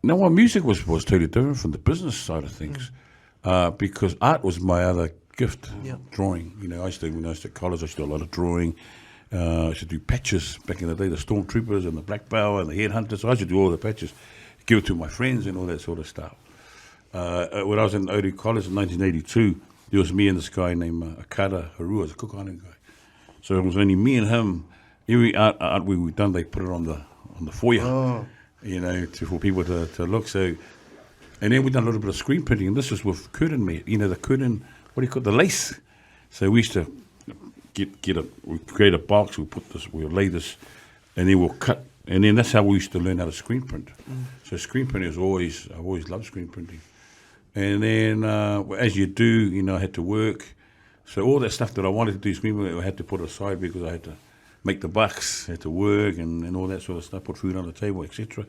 No, well, music was totally different from the business side of things, because art was my other gift. Drawing. When I was at college, I used to do a lot of drawing. I used to do patches back in the day, the stormtroopers and the black power and the headhunters. So I used to do all the patches, give it to my friends and all that sort of stuff. When I was in Eddie College in 1982, there was me and this guy named Akara Harua, a Kukana guy. So it was only me and him. Every art we've done, they put it on the foyer, for people to look. So, and then we done a little bit of screen printing, and this was with curtain made. The curtain, what do you call it, the lace. So we used to we create a box, we'll lay this, and then we'll cut, and then that's how we used to learn how to screen print. So screen printing I've always loved screen printing. And then as you do, I had to work. So all that stuff that I wanted to do screen printing, I had to put aside because I had to make the bucks, had to work and all that sort of stuff, put food on the table, etc.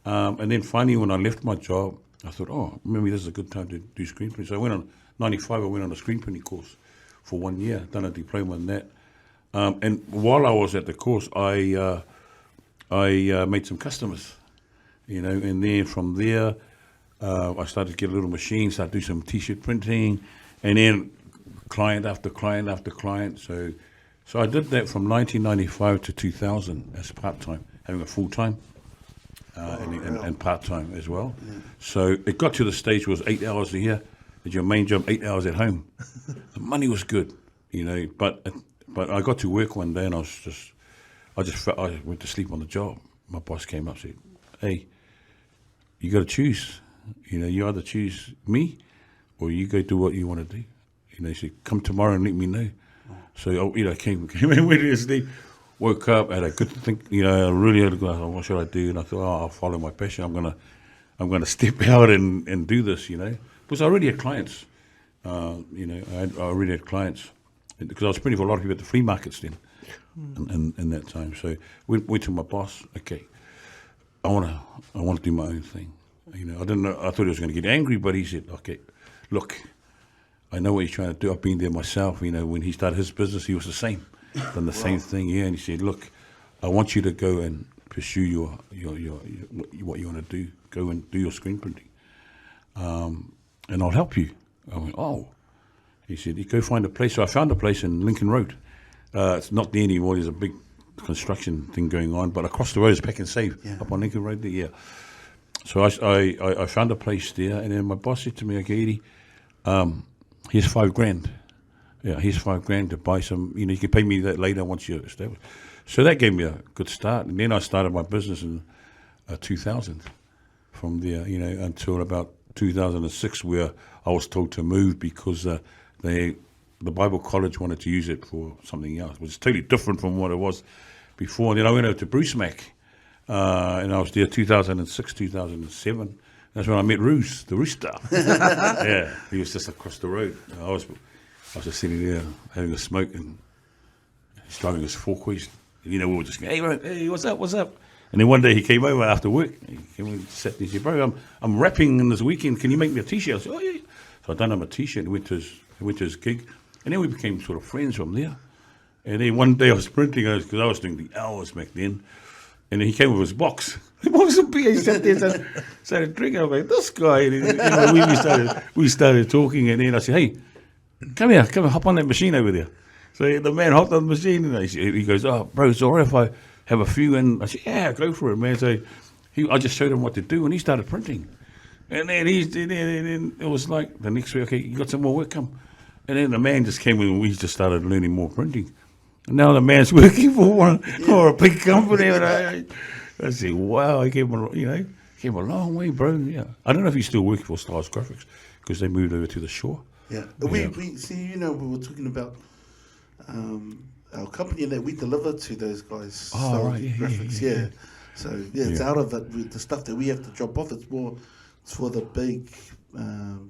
And then finally when I left my job, I thought, maybe this is a good time to do screen printing. So I went on, 95, I went on a screen printing course for 1 year, done a diploma in that. And while I was at the course, I made some customers, and then from there, I started to get a little machine, started to do some t-shirt printing, and then client after client after client. So I did that from 1995 to 2000 as part-time, having a full-time and part-time as well. Yeah. So it got to the stage where it was 8 hours a year, at your main job, 8 hours at home. The money was good, but I got to work one day and I went to sleep on the job. My boss came up and said, hey, you got to choose. You either choose me or you go do what you want to do. He said, come tomorrow and let me know. So, I came in, went to sleep, woke up, had a good think, I really had to go, what should I do? And I thought, I'll follow my passion. I'm gonna step out and do this, Because I already had clients, I already had clients because I was printing for a lot of people at the flea markets then, in that time. So went to my boss. Okay, I want to do my own thing. I didn't know. I thought he was going to get angry, but he said, okay, look, I know what he's trying to do. I've been there myself. When he started his business, he was the same, done the same thing. Yeah, and he said, look, I want you to go and pursue your what you want to do. Go and do your screen printing, and I'll help you. I went, oh. He said, you go find a place. So I found a place in Lincoln Road. It's not there anymore. There's a big construction thing going on, but across the road is Pack and Save, up on Lincoln Road there, yeah. So I found a place there, and then my boss said to me, okay, Eddie, here's $5,000. Yeah, here's $5,000 to buy some, you can pay me that later once you're established. So that gave me a good start. And then I started my business in 2000 from there, until about 2006, where I was told to move because the Bible College wanted to use it for something else. It was totally different from what it was before. And then I went over to Bruce Mac, and I was there 2006, 2007. That's when I met Roos, the rooster. Yeah, he was just across the road. I was just sitting there having a smoke, and he's driving his four-wheels. We were just going, hey, what's up? And then one day he came over after work. He came and sat there and said, bro, I'm rapping in this weekend. Can you make me a T-shirt? I said, oh, yeah. So I done him a T-shirt and went to his gig. And then we became sort of friends from there. And then one day I was printing, because I was doing the hours back then. And then he came with his box. The box of beer. He sat there, started drinking. I was like, this guy. And then, we started talking. And then I said, hey, come here, hop on that machine over there. So the man hopped on the machine. And he goes, oh, bro, it's all right if I have a few. And I said, yeah, go for it, man. So I just showed him what to do. And he started printing. And then it was like the next week, okay, you got some more work, come. And then the man just came in and we just started learning more printing. And now the man's working for a big company. And I said, wow, I came a long way, bro. Yeah. I don't know if he's still working for Stars Graphics because they moved over to the shore. Yeah. We see, we were talking about our company that we deliver to those guys. Oh, right. Graphics, yeah. So, it's out of it. With the stuff that we have to drop off, it's for the big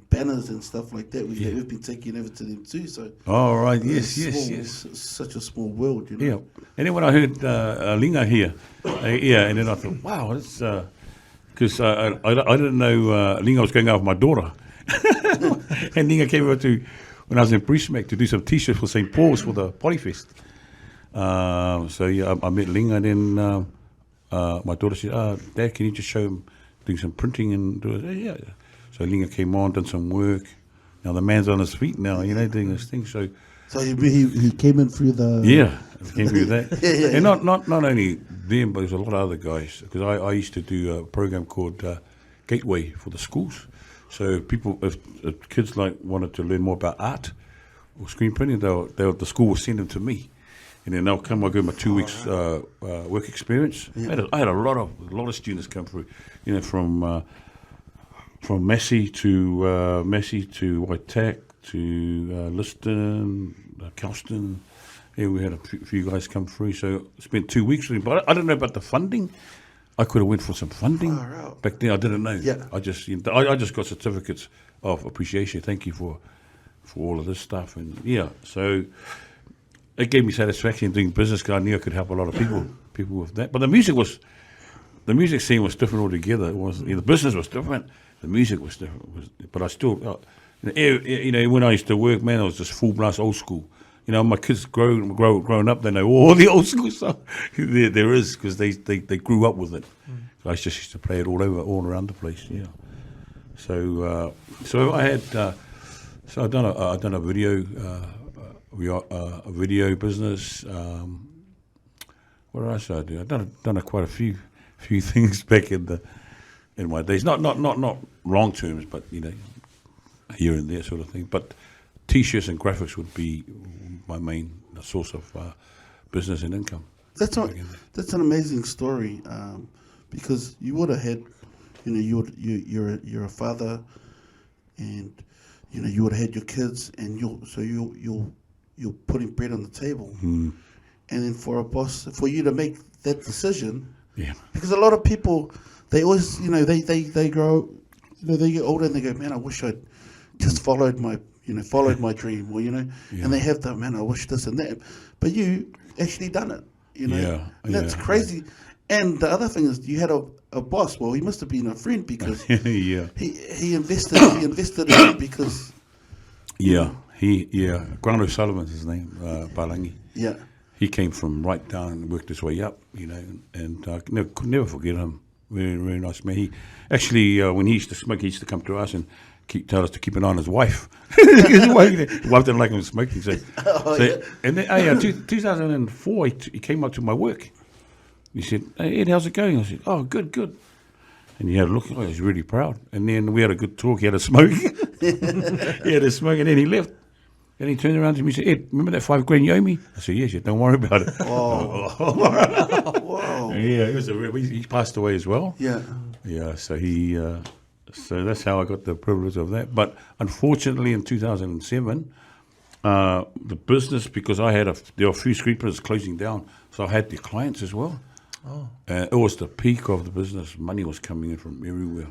banners and stuff like that. We've been taking over to them too. So, yes. Such a small world, Yeah. And then when I heard Linga here, and then I thought, wow, it's because I didn't know Linga was going out with my daughter, and Linga came over when I was in Brisbane to do some T-shirts for St. Paul's for the Polyfest. So I met Linga, and then my daughter said, Dad, can you just show him doing some printing and yeah. So Linga came on, done some work. Now the man's on his feet now, doing this thing. So he came in through the... Yeah, it came through that. Yeah. And not only them, but there's a lot of other guys. Because I used to do a program called Gateway for the schools. So if kids wanted to learn more about art or screen printing, the school will send them to me. And then they'll come, I'll give them a 2 weeks work experience. Yeah. I had a lot of students come through, from Massey to Waitak to Liston, Kelston. Yeah, we had a few guys come through. So I spent 2 weeks with them. But I don't know about the funding. I could have went for some funding back then. I didn't know. Yeah. I just got certificates of appreciation. Thank you for all of this stuff. And yeah, so it gave me satisfaction doing business because I knew I could help a lot of people with that. But the music scene was different altogether. It was the business was different. The music was different. But I still, when I used to work, man, I was just full blast old school. My kids growing up, they know all the old school stuff there is because they grew up with it. So I just used to play it all around the place. Yeah. So I had I done a video business. What else did I do? I done quite a few things back in my days. Not long terms, but here and there sort of thing. But T-shirts and graphics would be my main source of business and income. That's an amazing story, because you would have had, you're a father, and you would have had your kids, and you're putting bread on the table, and then for a boss, for you to make that decision, because a lot of people, they always, they grow, they get older and they go, man, I wish I'd just followed my dream, or and they have the, man, I wish this and that, but you actually done it, and that's crazy. And the other thing is, you had a boss. Well, he must have been a friend because he invested in you because Grant O'Sullivan's his name, Palangi. Yeah, he came from right down and worked his way up, and could never forget him. Very, very nice man. He actually, when he used to smoke, he used to come to us and tell us to keep an eye on his wife. His wife didn't like him smoking. And then 2004, he came up to my work. He said, "Hey, Ed, how's it going?" I said, "Oh, good." And he had a look. Oh, he was really proud. And then we had a good talk. He had a smoke. And then he left. And he turned around to me and said, "Ed, remember that $5,000 you owe me?" I said, "Yes, don't worry about it." Oh, wow. Yeah, he passed away as well. Yeah. Yeah, so so that's how I got the privilege of that. But unfortunately, in 2007, the business, because there were a few screen printers closing down, so I had the clients as well. Oh. It was the peak of the business. Money was coming in from everywhere.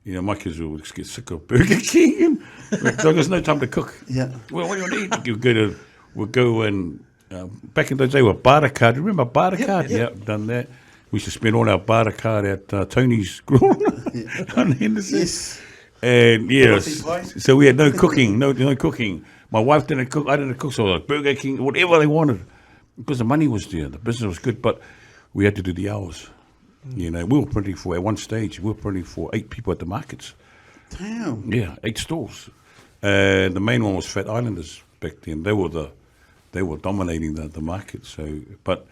My kids would get sick of Burger King. There's no time to cook. Yeah. Well, what do you need? We'll go and back in those days, with barter card. Remember barter card? Yeah, done that. We used to spend all our barter card at Tony's Grill on Henderson. Yes. And so we had no cooking, no cooking. My wife didn't cook, I didn't cook, so like Burger King, whatever they wanted, because the money was there, the business was good, but we had to do the hours. We were printing at one stage, 8 people at the markets. Damn. Yeah, 8 stores. The main one was Fat Islanders back then. They were dominating the market. So, but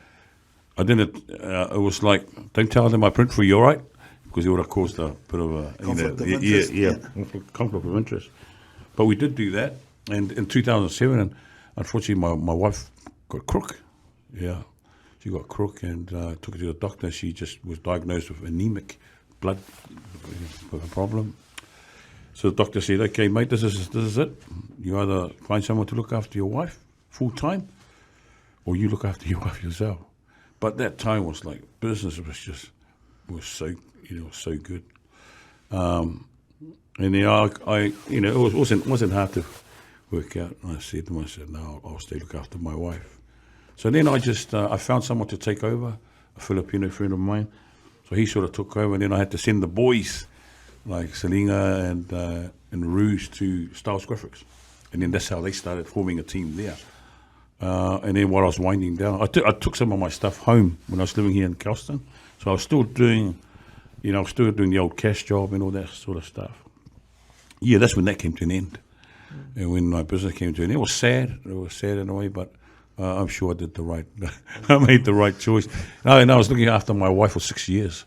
I didn't. It was like, don't tell them I print for you, all right? Because it would have caused a bit of a conflict of interest. Conflict of interest. But we did do that, and in 2007, and unfortunately, my wife got crook. Yeah, she got crook, and took her to the doctor. She just was diagnosed with anemic blood problem. So the doctor said, "Okay, mate, this is it. You either find someone to look after your wife full time, or you look after your wife yourself." But that time was like, business was so good. And then it wasn't hard to work out. And I said to myself, "No, I'll stay look after my wife." So then I found someone to take over, a Filipino friend of mine. So he sort of took over, and then I had to send the boys, like Selinga and Rouge, to Styles Graphics. And then that's how they started forming a team there. And then while I was winding down, I took some of my stuff home when I was living here in Kelston. So I was still doing you know, I was still doing the old cash job and all that sort of stuff. Yeah, that's when that came to an end. And when my business came to an end, it was sad. It was sad in a way, but I'm sure I did the right. I made the right choice. And I was looking after my wife for 6 years.